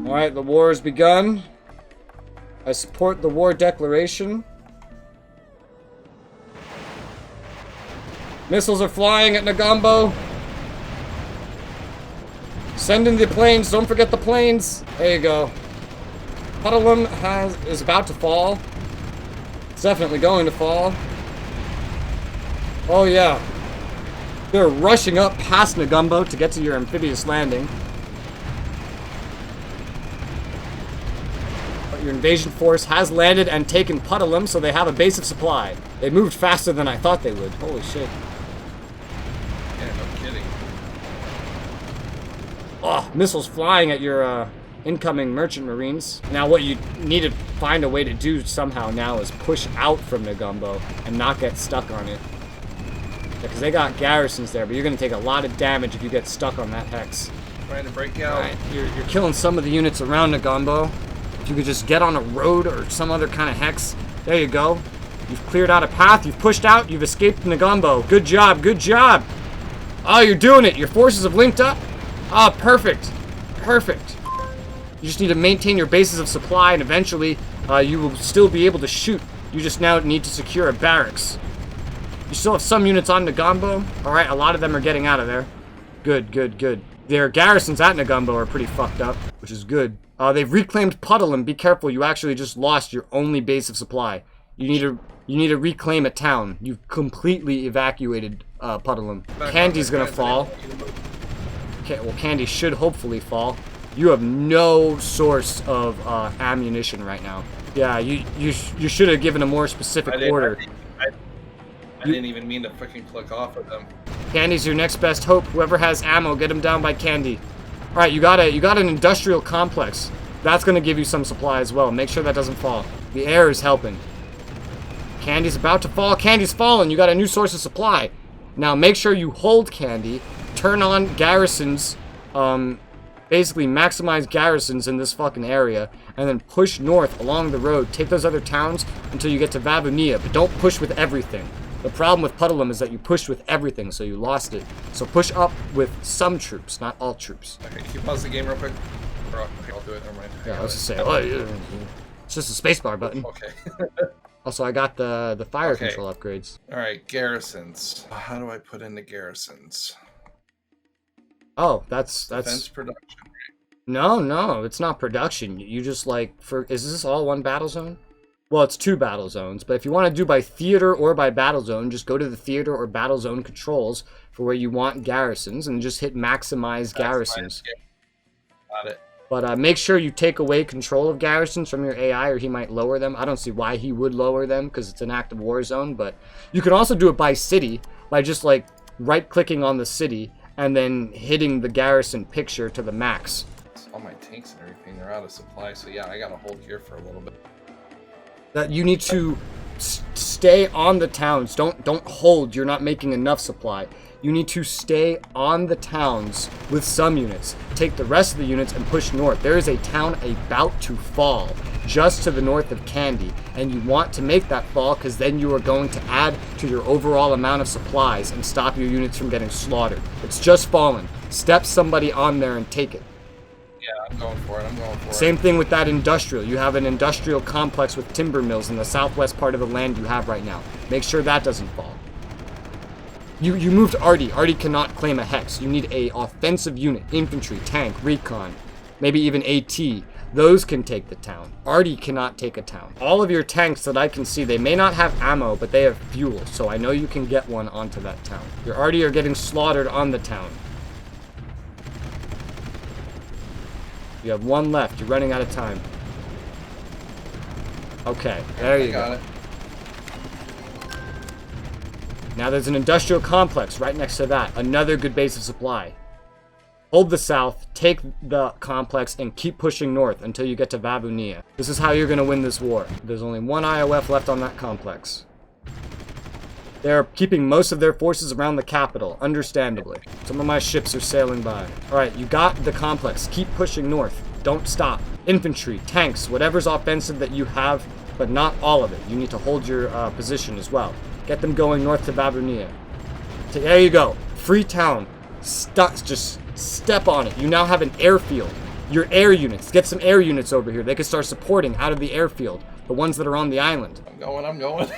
Alright, the war has begun. I support the war declaration. Missiles are flying at Nagombo. Send in the planes. Don't forget the planes. There you go. Puddleham is about to fall. It's definitely going to fall. Oh yeah. They're rushing up past Nagombo to get to your amphibious landing. But your invasion force has landed and taken Puddleham, so they have a base of supply. They moved faster than I thought they would. Holy shit. Yeah, no kidding. Oh, missiles flying at your incoming merchant marines. Now what you need to find a way to do somehow now is push out from Nagombo and not get stuck on it. Because they got garrisons there, but you're going to take a lot of damage if you get stuck on that hex. Trying to break out. Right, you're killing some of the units around Nagombo. If you could just get on a road or some other kind of hex. There you go. You've cleared out a path, you've pushed out, you've escaped Nagombo. Good job, good job. Oh, you're doing it. Your forces have linked up. Oh, perfect. Perfect. You just need to maintain your bases of supply, and eventually you will still be able to shoot. You just now need to secure a barracks. You still have some units on Nagombo. Alright, a lot of them are getting out of there. Good, good, good. Their garrisons at Nagombo are pretty fucked up, which is good. They've reclaimed Puddleham. Be careful, you actually just lost your only base of supply. You need to reclaim a town. You've completely evacuated Puddleham. Candy's gonna fall. Okay, well, Candy should hopefully fall. You have no source of ammunition right now. Yeah, you should have given a more specific order. I didn't even mean to freaking click off of them. Candy's your next best hope. Whoever has ammo, get him down by Candy. All right, you got an industrial complex. That's gonna give you some supply as well. Make sure that doesn't fall. The air is helping. Candy's about to fall. Candy's fallen. You got a new source of supply. Now make sure you hold Candy. Turn on garrisons. Basically maximize garrisons in this fucking area, and then push north along the road. Take those other towns until you get to Vavunia, but don't push with everything. The problem with Puddleham is that you pushed with everything, so you lost it. So push up with some troops, not all troops. Okay, can you pause the game real quick? Or, okay, I'll do it, never mind. Yeah, I was just saying, oh, it's just a spacebar button. Okay. Also, I got the fire control upgrades. Alright, garrisons. How do I put in the garrisons? Oh, that's Defense production. No, it's not production. You just is this all one battle zone? Well, it's two battle zones, but if you want to do by theater or by battle zone, just go to the theater or battle zone controls for where you want garrisons and just hit maximize garrisons. Got it. But make sure you take away control of garrisons from your AI, or he might lower them. I don't see why he would lower them because it's an active war zone, but you can also do it by city by just right-clicking on the city and then hitting the garrison picture to the max. All my tanks and everything, they're out of supply, so yeah, I gotta hold here for a little bit. That you need to stay on the towns. Don't hold. You're not making enough supply. You need to stay on the towns with some units. Take the rest of the units and push north. There is a town about to fall just to the north of Candy, and you want to make that fall because then you are going to add to your overall amount of supplies and stop your units from getting slaughtered. It's just fallen. Step somebody on there and take it. Yeah, I'm going for it. Same thing with that industrial. You have an industrial complex with timber mills in the southwest part of the land you have right now. Make sure that doesn't fall. You moved Artie. Artie cannot claim a hex. You need a offensive unit, infantry, tank, recon, maybe even AT. Those can take the town. Artie cannot take a town. All of your tanks that I can see, they may not have ammo, but they have fuel, so I know you can get one onto that town. Your Artie are getting slaughtered on the town. You have one left. You're running out of time. Okay, there you go. Got it. Now there's an industrial complex right next to that. Another good base of supply. Hold the south, take the complex, and keep pushing north until you get to Vavunia. This is how you're going to win this war. There's only one IOF left on that complex. They're keeping most of their forces around the capital, understandably. Some of my ships are sailing by. Alright, you got the complex. Keep pushing north. Don't stop. Infantry, tanks, whatever's offensive that you have, but not all of it. You need to hold your position as well. Get them going north to Vavunia. There you go. Free town. Just step on it. You now have an airfield. Your air units. Get some air units over here. They can start supporting out of the airfield. The ones that are on the island. I'm going.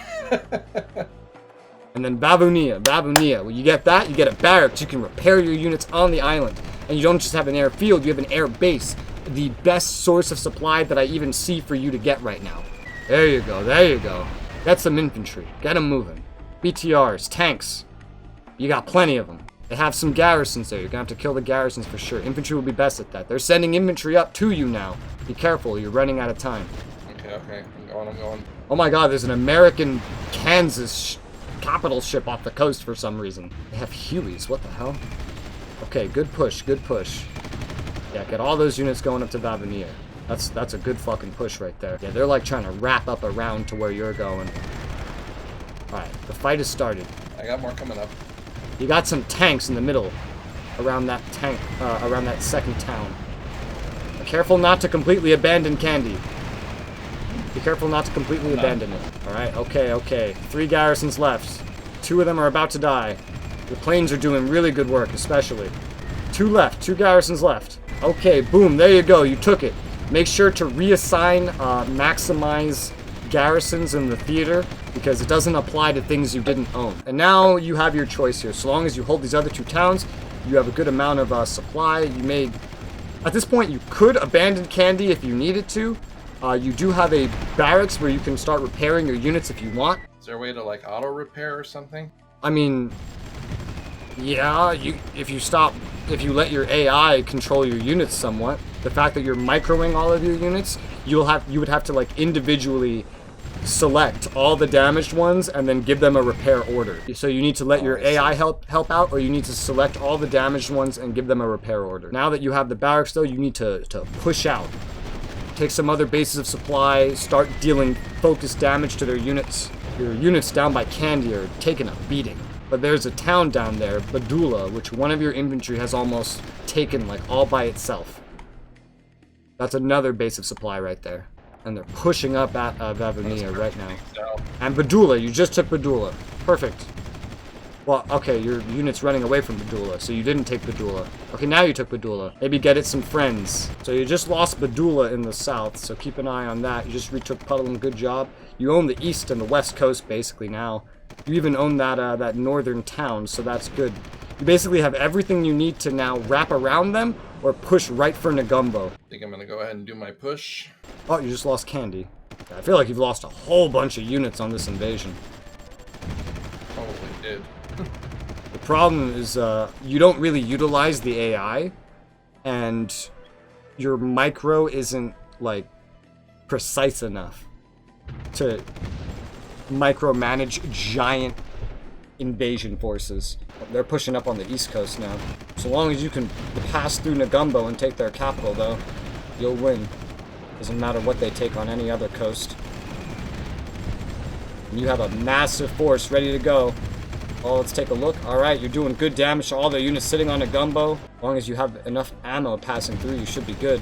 And then Babunia. When you get that, you get a barracks. You can repair your units on the island. And you don't just have an airfield, you have an air base. The best source of supply that I even see for you to get right now. There you go, there you go. Get some infantry. Get them moving. BTRs, tanks. You got plenty of them. They have some garrisons there. You're going to have to kill the garrisons for sure. Infantry will be best at that. They're sending infantry up to you now. Be careful, you're running out of time. Okay. I'm going. Oh my god, there's an American Kansas capital ship off the coast for some reason. They have Hueys, what the hell? Okay, good push, good push. Yeah, get all those units going up to Babunia. That's a good fucking push right there. Yeah, they're like trying to wrap up around to where you're going. Alright, the fight has started. I got more coming up. You got some tanks in the middle around that around that second town. Be careful not to completely abandon Candy. Be careful not to completely abandon it. Alright, okay. 3 garrisons left. 2 of them are about to die. The planes are doing really good work, especially. 2 left, 2 garrisons left. Okay, boom, there you go, you took it. Make sure to reassign, maximize garrisons in the theater, because it doesn't apply to things you didn't own. And now you have your choice here. So long as you hold these other 2 towns, you have a good amount of supply. You may, at this point, you could abandon Candy if you needed to. You do have a barracks where you can start repairing your units if you want. Is there a way to like auto repair or something? I mean, yeah, if you let your AI control your units somewhat, the fact that you're microing all of your units, you would have to like individually select all the damaged ones and then give them a repair order. So you need to let your AI help out, or you need to select all the damaged ones and give them a repair order. Now that you have the barracks though, you need to push out. Take some other bases of supply, start dealing focused damage to their units. Your units down by Candy are taking a beating. But there's a town down there, Badula, which one of your infantry has almost taken like all by itself. That's another base of supply right there. And they're pushing up at Babunia right now. And Badula, you just took Badula. Perfect. Well, okay, your unit's running away from Badula, so you didn't take Badula. Okay, now you took Badula. Maybe get it some friends. So you just lost Badula in the south, so keep an eye on that. You just retook Puddleham, good job. You own the east and the west coast, basically, now. You even own that northern town, so that's good. You basically have everything you need to now wrap around them or push right for Negumbo. I think I'm gonna go ahead and do my push. Oh, you just lost Candy. I feel like you've lost a whole bunch of units on this invasion. Probably did. The problem is you don't really utilize the AI, and your micro isn't like precise enough to micromanage giant invasion forces. They're pushing up on the east coast now. So long as you can pass through Negumbo and take their capital though, you'll win. Doesn't matter what they take on any other coast. And you have a massive force ready to go. Oh, let's take a look. Alright, you're doing good damage to all their units sitting on Negumbo. As long as you have enough ammo passing through, you should be good.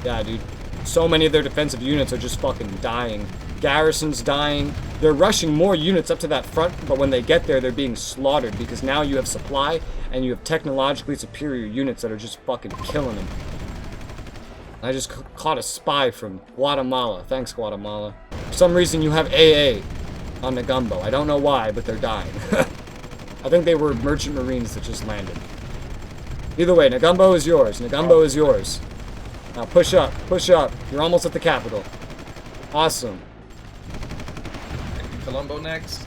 Yeah, dude. So many of their defensive units are just fucking dying. Garrison's dying. They're rushing more units up to that front, but when they get there, they're being slaughtered because now you have supply and you have technologically superior units that are just fucking killing them. I just caught a spy from Guatemala. Thanks, Guatemala. For some reason, you have AA on Negumbo. I don't know why, but they're dying. I think they were merchant marines that just landed. Either way, Negumbo is yours. Negumbo is yours. Now push up, push up. You're almost at the capital. Awesome. Colombo next.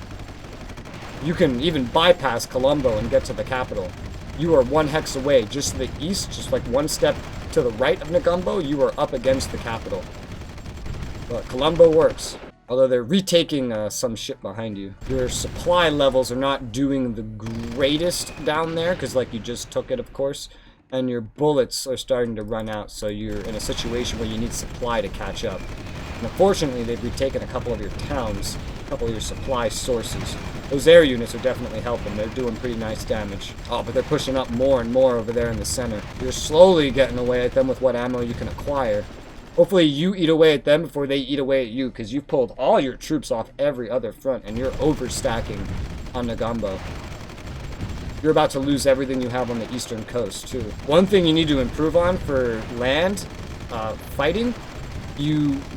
You can even bypass Colombo and get to the capital. You are 1 hex away, just to the east, just like 1 step to the right of Negumbo, you are up against the capital. But Colombo works. Although they're retaking some shit behind you. Your supply levels are not doing the greatest down there, because like you just took it, of course. And your bullets are starting to run out, so you're in a situation where you need supply to catch up. And unfortunately, they've retaken a couple of your towns, a couple of your supply sources. Those air units are definitely helping. They're doing pretty nice damage. Oh, but they're pushing up more and more over there in the center. You're slowly getting away at them with what ammo you can acquire. Hopefully you eat away at them before they eat away at you, because you've pulled all your troops off every other front, and you're overstacking on Negumbo. you're about to lose everything you have on the eastern coast too. One thing you need to improve on for land fighting,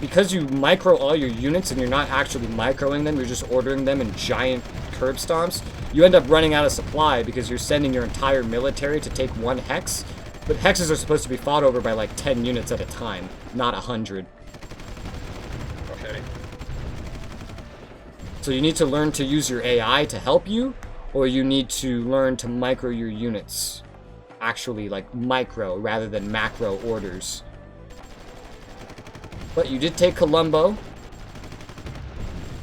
because you micro all your units and you're not actually microing them, you're just ordering them in giant curb stomps, you end up running out of supply because you're sending your entire military to take one hex. But hexes are supposed to be fought over by like 10 units at a time, not 100. Okay. So you need to learn to use your AI to help you, or you need to learn to micro your units. Actually, like micro rather than macro orders. But you did take Colombo.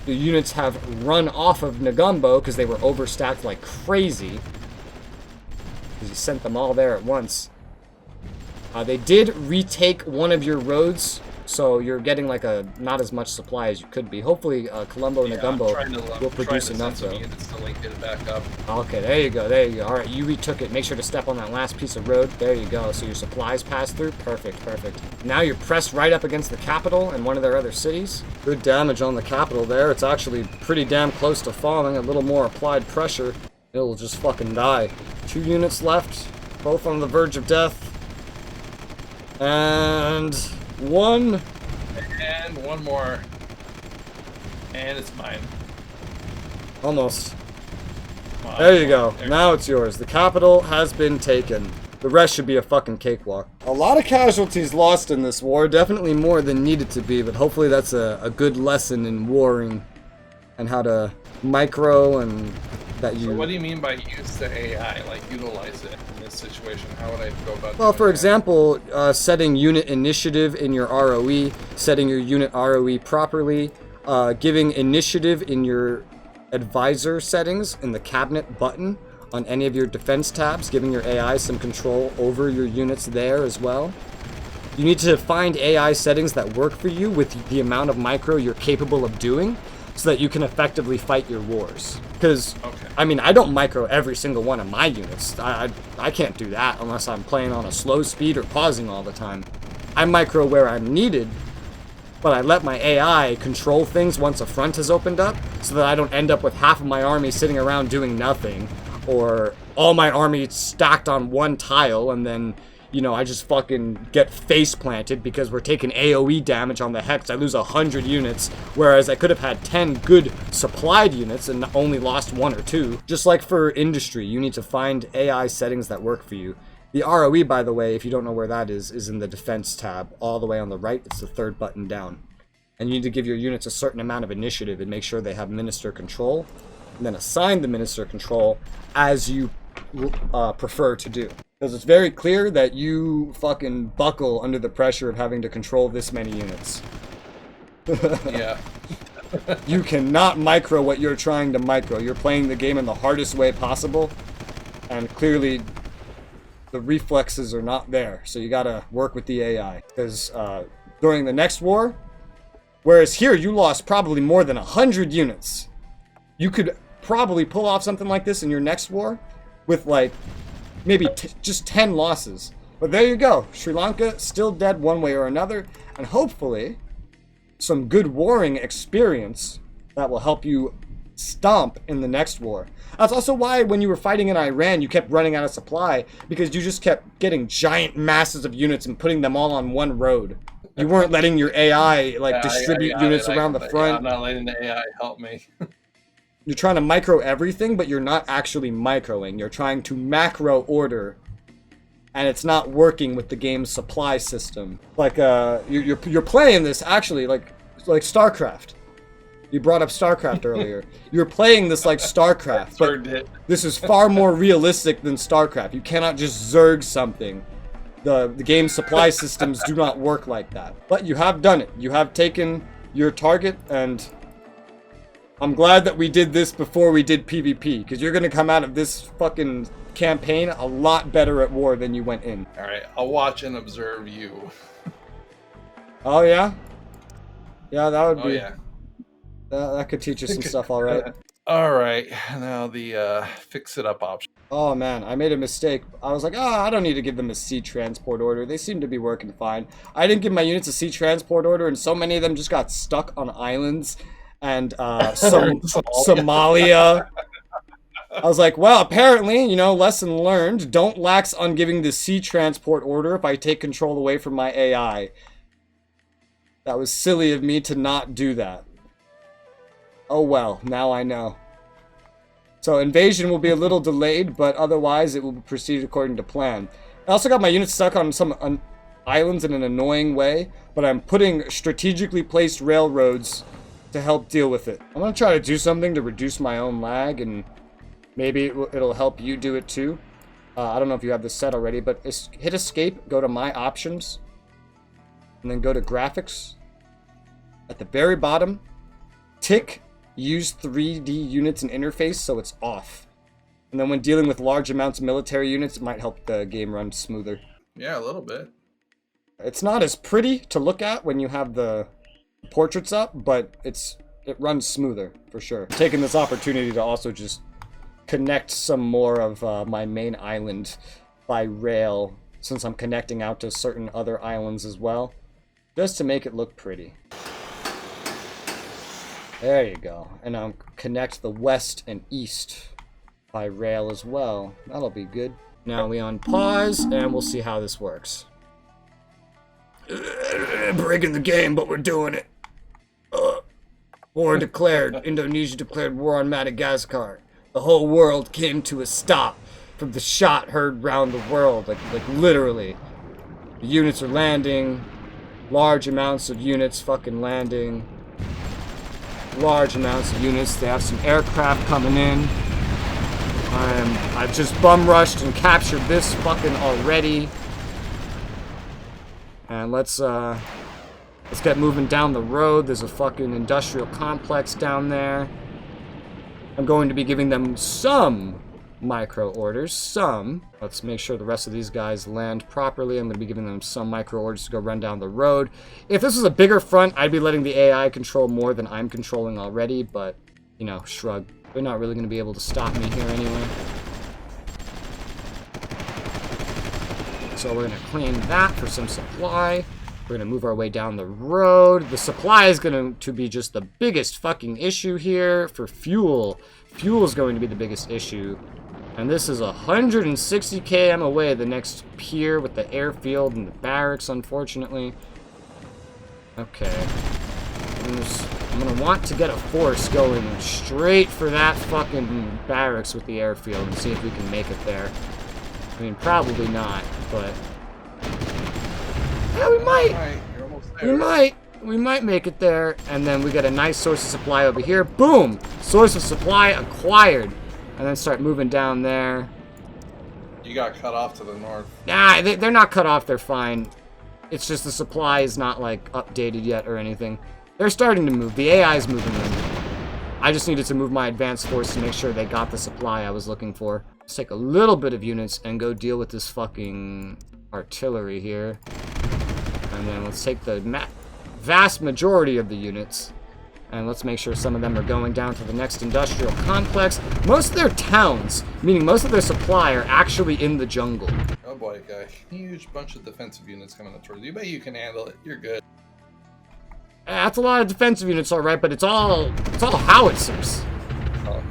The units have run off of Negombo because they were overstacked like crazy. Because you sent them all there at once. They did retake one of your roads, so you're getting like not as much supply as you could be. Hopefully, Colombo and Negombo will produce enough though. To link it back up. Okay, there you go, there you go. All right, you retook it. Make sure to step on that last piece of road. There you go. So your supplies pass through. Perfect, perfect. Now you're pressed right up against the capital and one of their other cities. Good damage on the capital there. It's actually pretty damn close to falling. A little more applied pressure. It'll just fucking die. 2 units left, both on the verge of death. And one. And one more. And it's mine. Almost. There you go. Now it's yours. The capital has been taken. The rest should be a fucking cakewalk. A lot of casualties lost in this war. Definitely more than needed to be, but hopefully that's a good lesson in warring and how to micro and that you... So what do you mean by use the AI? Like, utilize it in this situation? How would I go about Well, for that? example, setting unit initiative in your ROE, setting your unit ROE properly, giving initiative in your advisor settings in the cabinet button on any of your defense tabs, giving your AI some control over your units there as well. You need to find AI settings that work for you with the amount of micro you're capable of doing so that you can effectively fight your wars. Because, I mean, I don't micro every single one of my units. I can't do that unless I'm playing on a slow speed or pausing all the time. I micro where I'm needed, but I let my AI control things once a front has opened up so that I don't end up with half of my army sitting around doing nothing, or all my army stacked on one tile and then, you know, I just fucking get face planted because we're taking AoE damage on the hex. I lose 100 units, whereas I could have had 10 good supplied units and only lost 1 or 2. Just like for industry, you need to find AI settings that work for you. The ROE, by the way, if you don't know where that is in the defense tab, all the way on the right. It's the 3rd button down. And you need to give your units a certain amount of initiative and make sure they have minister control, and then assign the minister control as you prefer to do. Because it's very clear that you fucking buckle under the pressure of having to control this many units. Yeah. You cannot micro what you're trying to micro. You're playing the game in the hardest way possible, and clearly the reflexes are not there. So you gotta work with the AI. Because during the next war, whereas here you lost probably more than 100 units, you could probably pull off something like this in your next war with like maybe just 10 losses. But there you go. Sri Lanka still dead one way or another, and hopefully some good warring experience that will help you stomp in the next war. That's also why when you were fighting in Iran, you kept running out of supply, because you just kept getting giant masses of units and putting them all on one road. You weren't letting your AI like distribute units around the front. Yeah, I'm not letting the AI help me. You're trying to micro everything, but you're not actually microing. You're trying to macro order, and it's not working with the game's supply system. Like you're playing this actually like StarCraft. You brought up StarCraft earlier. You're playing this like StarCraft, but this is far more realistic than StarCraft. You cannot just zerg something. The game's supply systems do not work like that. But you have done it. You have taken your target, and I'm glad that we did this before we did PvP, because you're going to come out of this fucking campaign a lot better at war than you went in. Alright, I'll watch and observe you. Oh, yeah? Yeah, that would be... Oh, yeah. That could teach you some stuff, alright. Alright, now the fix-it-up option. Oh, man, I made a mistake. I was like, I don't need to give them a sea transport order. They seem to be working fine. I didn't give my units a sea transport order, and so many of them just got stuck on islands. And Somalia, I was like, well, apparently, you know, lesson learned. Don't lax on giving the sea transport order if I take control away from my AI. That was silly of me to not do that. Oh well, now I know. So invasion will be a little delayed, but otherwise it will proceed according to plan. I also got my units stuck on some islands in an annoying way, but I'm putting strategically placed railroads to help deal with it. I'm gonna try to do something to reduce my own lag, and maybe it'll help you do it too. I don't know if you have this set already, but hit escape, go to my options, and then go to graphics. At the very bottom, tick use 3D units and interface so it's off. And then when dealing with large amounts of military units, it might help the game run smoother. Yeah, a little bit. It's not as pretty to look at when you have the portraits up, but it runs smoother for sure. Taking this opportunity to also just connect some more of my main island by rail, since I'm connecting out to certain other islands as well, just to make it look pretty. There you go. And I'll connect the west and east by rail as well. That'll be good. Now we on pause, and we'll see how this works. Breaking the game, but we're doing it. War declared. Indonesia declared war on Madagascar. The whole world came to a stop from the shot heard round the world. Like literally. The units are landing. Large amounts of units fucking landing. Large amounts of units. They have some aircraft coming in. I've just bum rushed and captured this fucking already. And let's get moving down the road. There's a fucking industrial complex down there. I'm going to be giving them some micro orders. Some. Let's make sure the rest of these guys land properly. I'm going to be giving them some micro orders to go run down the road. If this was a bigger front, I'd be letting the AI control more than I'm controlling already, but, you know, shrug. They're not really going to be able to stop me here anyway. So we're going to claim that for some supply. We're going to move our way down the road. The supply is going to be just the biggest fucking issue here for fuel. Fuel is going to be the biggest issue. And this is 160 km away, the next pier with the airfield and the barracks, unfortunately. Okay. I'm going to want to get a force going straight for that fucking barracks with the airfield and see if we can make it there. I mean, probably not, but... yeah, we might! You're almost there. We might make it there, and then we get a nice source of supply over here. Boom! Source of supply acquired. And then start moving down there. You got cut off to the north. Nah, they're not cut off, they're fine. It's just the supply is not, like, updated yet or anything. They're starting to move. The AI is moving them. I just needed to move my advanced force to make sure they got the supply I was looking for. Let's take a little bit of units and go deal with this fucking artillery here. And then let's take the vast majority of the units. And let's make sure some of them are going down to the next industrial complex. Most of their towns, meaning most of their supply, are actually in the jungle. Oh boy, got a huge bunch of defensive units coming up towards you. But you can handle it. You're good. That's a lot of defensive units, alright, but it's all howitzers. Oh.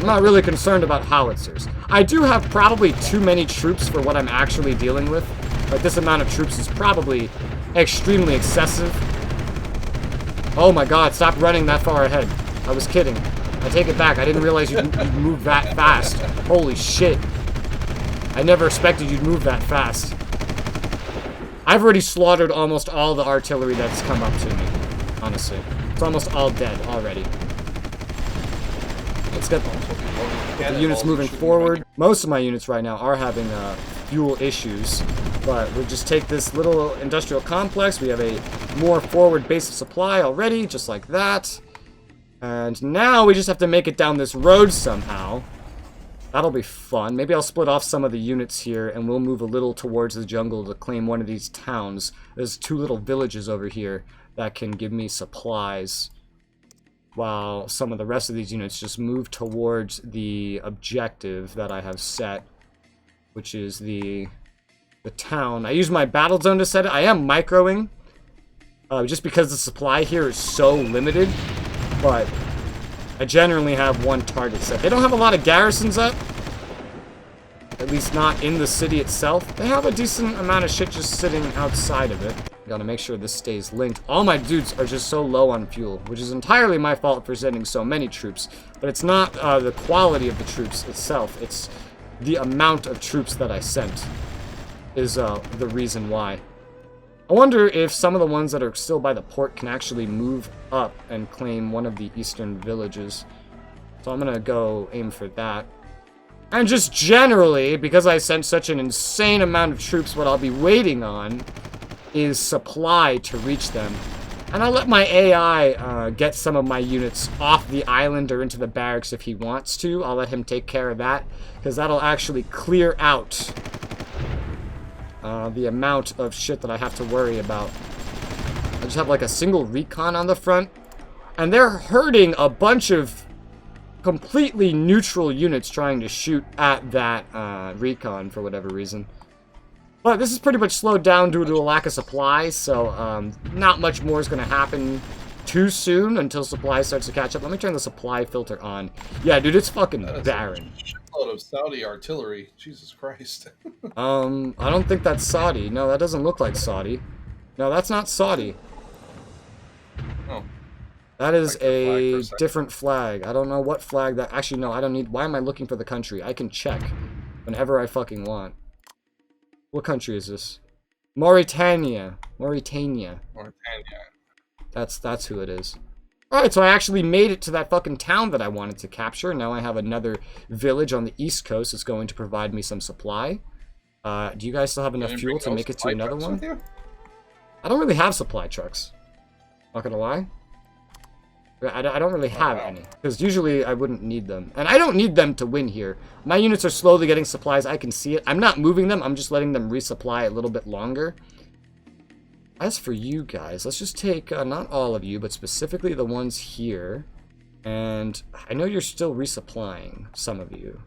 I'm not really concerned about howitzers. I do have probably too many troops for what I'm actually dealing with. Like, this amount of troops is probably extremely excessive. Oh my god, stop running that far ahead. I was kidding. I take it back. I didn't realize you'd move that fast. Holy shit. I never expected you'd move that fast. I've already slaughtered almost all the artillery that's come up to me. Honestly. It's almost all dead already. Let's get the units moving forward. Most of my units right now are having fuel issues. But we'll just take this little industrial complex. We have a more forward base of supply already, just like that. And now we just have to make it down this road somehow. That'll be fun. Maybe I'll split off some of the units here, and we'll move a little towards the jungle to claim one of these towns. There's 2 little villages over here that can give me supplies, while some of the rest of these units just move towards the objective that I have set, which is the town. I use my battle zone to set it. I am microing, just because the supply here is so limited, but I generally have one target set. They don't have a lot of garrisons up. At least not in the city itself. They have a decent amount of shit just sitting outside of it. Gotta make sure this stays linked. All my dudes are just so low on fuel, which is entirely my fault for sending so many troops. But it's not the quality of the troops itself. It's the amount of troops that I sent is the reason why. I wonder if some of the ones that are still by the port can actually move up and claim one of the eastern villages. So I'm gonna go aim for that. And just generally, because I sent such an insane amount of troops, what I'll be waiting on is supply to reach them. And I'll let my AI get some of my units off the island or into the barracks if he wants to. I'll let him take care of that, because that'll actually clear out the amount of shit that I have to worry about. I just have like a single recon on the front, and they're hurting a bunch of completely neutral units trying to shoot at that recon for whatever reason. But this is pretty much slowed down due to a lack of supply, so not much more is going to happen too soon until supply starts to catch up. Let me turn the supply filter on. Yeah, dude, it's fucking barren. A shitload of Saudi artillery. Jesus Christ. I don't think that's Saudi. No, that doesn't look like Saudi. No, that's not Saudi. Oh. That is a different flag. I don't know what flag that... Actually, no, I don't need... Why am I looking for the country? I can check whenever I fucking want. What country is this? Mauritania. Mauritania. That's who it is. Alright, so I actually made it to that fucking town that I wanted to capture. Now I have another village on the east coast that's going to provide me some supply. Do you guys still have enough fuel to make it to another one? I don't really have supply trucks. Not gonna lie. I don't really have any, because usually I wouldn't need them. And I don't need them to win here. My units are slowly getting supplies. I can see it. I'm not moving them. I'm just letting them resupply a little bit longer. As for you guys, let's just take, not all of you, but specifically the ones here. And I know you're still resupplying, some of you.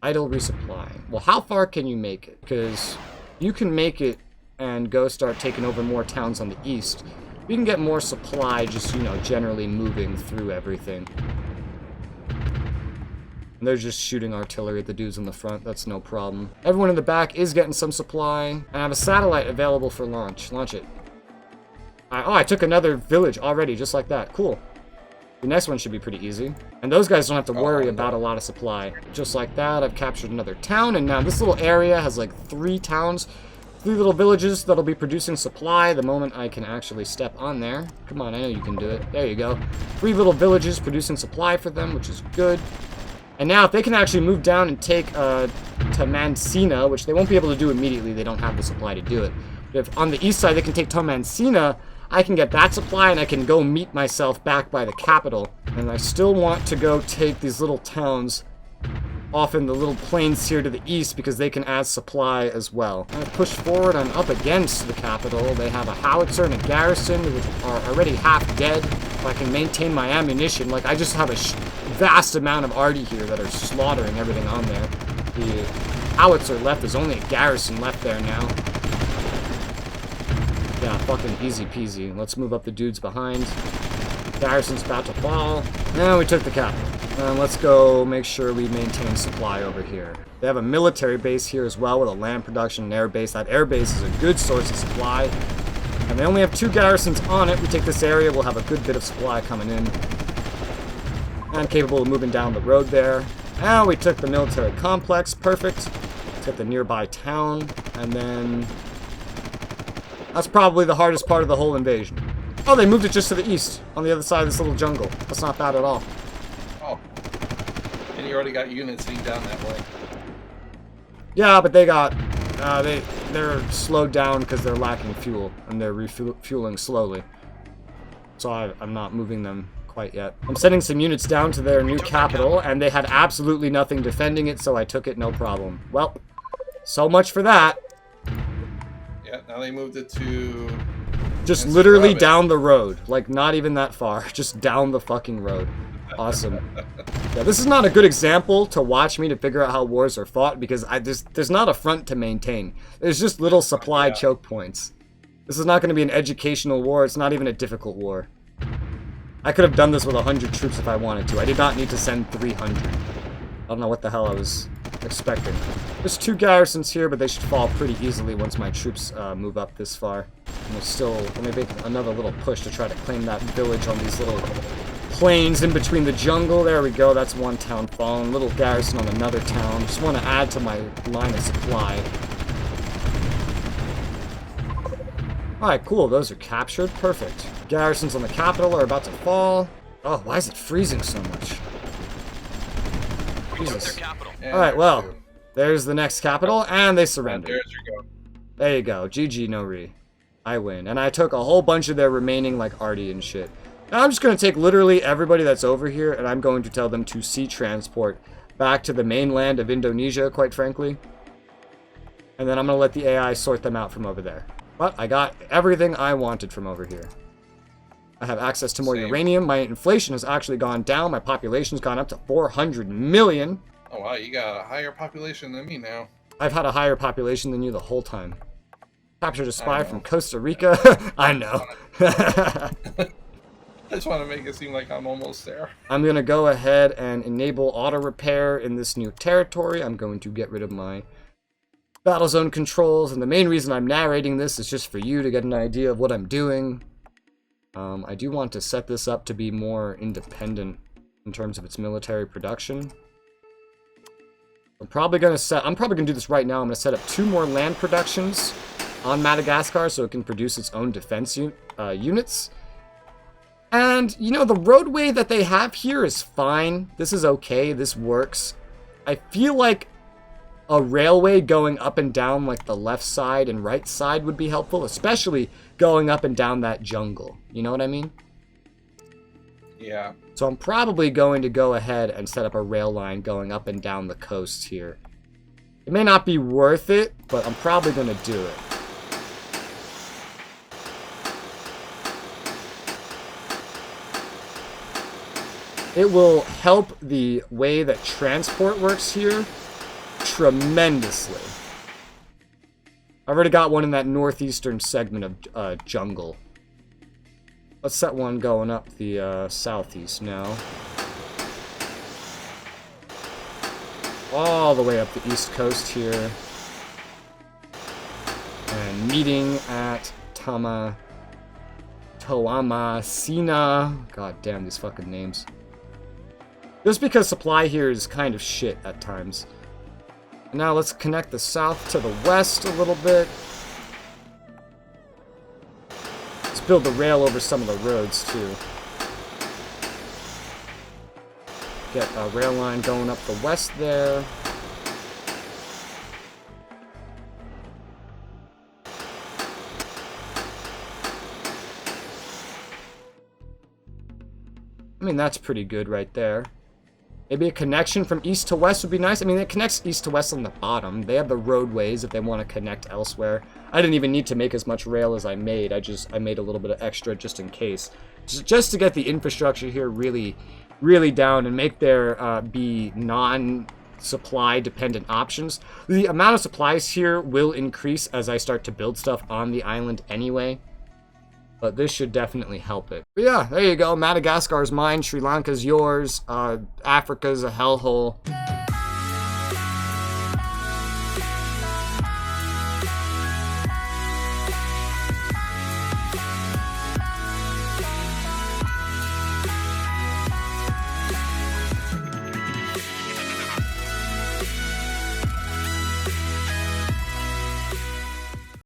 Idle resupplying. Well, how far can you make it? Because you can make it and go start taking over more towns on the east. We can get more supply just, you know, generally moving through everything. And they're just shooting artillery at the dudes in the front. That's no problem. Everyone in the back is getting some supply. And I have a satellite available for launch. Launch it. Oh, I took another village already, just like that. Cool. The next one should be pretty easy. And those guys don't have to worry about a lot of supply. Just like that, I've captured another town. And now this little area has like 3 towns. 3 little villages that'll be producing supply the moment I can actually step on there. Come on, I know you can do it. There you go. 3 little villages producing supply for them, which is good. And now if they can actually move down and take to Mansina, which they won't be able to do immediately, they don't have the supply to do it. But if on the east side they can take to Mansina, I can get that supply and I can go meet myself back by the capital. And I still want to go take these little towns off in the little plains here to the east because they can add supply as well. I push forward, I'm up against the capital. They have a howitzer and a garrison, which are already half dead. If I can maintain my ammunition, like I just have a vast amount of arty here that are slaughtering everything on there. The howitzer left, there's only a garrison left there now. Yeah, fucking easy peasy. Let's move up the dudes behind. Garrison's about to fall. And we took the capital. Let's go make sure we maintain supply over here. They have a military base here as well with a land production and air base. That air base is a good source of supply. And they only have 2 garrisons on it. We take this area, we'll have a good bit of supply coming in. I'm capable of moving down the road there. And we took the military complex. Perfect. Took the nearby town. And then... that's probably the hardest part of the whole invasion. Oh, they moved it just to the east, on the other side of this little jungle. That's not bad at all. Oh. And you already got units heading down that way. Yeah, but they got... they're slowed down because they're lacking fuel, and they're refueling slowly. So I'm not moving them quite yet. I'm sending some units down to their new capital, and they had absolutely nothing defending it, so I took it no problem. Well, so much for that. Yeah, now they moved it to... just literally down the road. Like, not even that far. Just down the fucking road. Awesome. Yeah, this is not a good example to watch me to figure out how wars are fought, because there's not a front to maintain. There's just little supply choke points. This is not going to be an educational war. It's not even a difficult war. I could have done this with 100 troops if I wanted to. I did not need to send 300. I don't know what the hell I was expecting. There's 2 garrisons here, but they should fall pretty easily once my troops move up this far. And we'll still, let me make another little push to try to claim that village on these little plains in between the jungle. There we go, that's 1 town fallen. Little garrison on another town. Just want to add to my line of supply. Alright, cool, those are captured. Perfect. Garrisons on the capital are about to fall. Oh, why is it freezing so much? Jesus. Alright, well, there's the next capital, and they surrendered. There's your go. There you go. GG, no re. I win. And I took a whole bunch of their remaining, like, arty and shit. Now I'm just going to take literally everybody that's over here, and I'm going to tell them to sea transport back to the mainland of Indonesia, quite frankly. And then I'm going to let the AI sort them out from over there. But I got everything I wanted from over here. I have access to more uranium. My inflation has actually gone down. My population's gone up to 400 million. Oh wow, you got a higher population than me now. I've had a higher population than you the whole time. Captured a spy from Costa Rica. I know. I just want to make it seem like I'm almost there. I'm going to go ahead and enable auto repair in this new territory. I'm going to get rid of my battle zone controls. And the main reason I'm narrating this is just for you to get an idea of what I'm doing. I do want to set this up to be more independent in terms of its military production. I'm probably gonna do this right now. I'm gonna set up 2 more land productions on Madagascar so it can produce its own defense units. And, you know, the roadway that they have here is fine. This is okay. This works. I feel like a railway going up and down, like, the left side and right side would be helpful, especially going up and down that jungle. You know what I mean? Yeah. So I'm probably going to go ahead and set up a rail line going up and down the coast here. It may not be worth it, but I'm probably going to do it. It will help the way that transport works here tremendously. I've already got one in that northeastern segment of jungle. Let's set one going up the southeast now. All the way up the east coast here. And meeting at Toamasina. God damn these fucking names. Just because supply here is kind of shit at times. And now let's connect the south to the west a little bit. Let's build the rail over some of the roads too. Get a rail line going up the west there. I mean, that's pretty good right there. Maybe a connection from east to west would be nice. I mean, it connects east to west on the bottom. They have the roadways if they want to connect elsewhere. I didn't even need to make as much rail as I made. I made a little bit of extra just in case. Just to get the infrastructure here really, really down and make there be non-supply dependent options. The amount of supplies here will increase as I start to build stuff on the island anyway. But this should definitely help it. But yeah, there you go. Madagascar's mine. Sri Lanka's yours. Africa's a hellhole.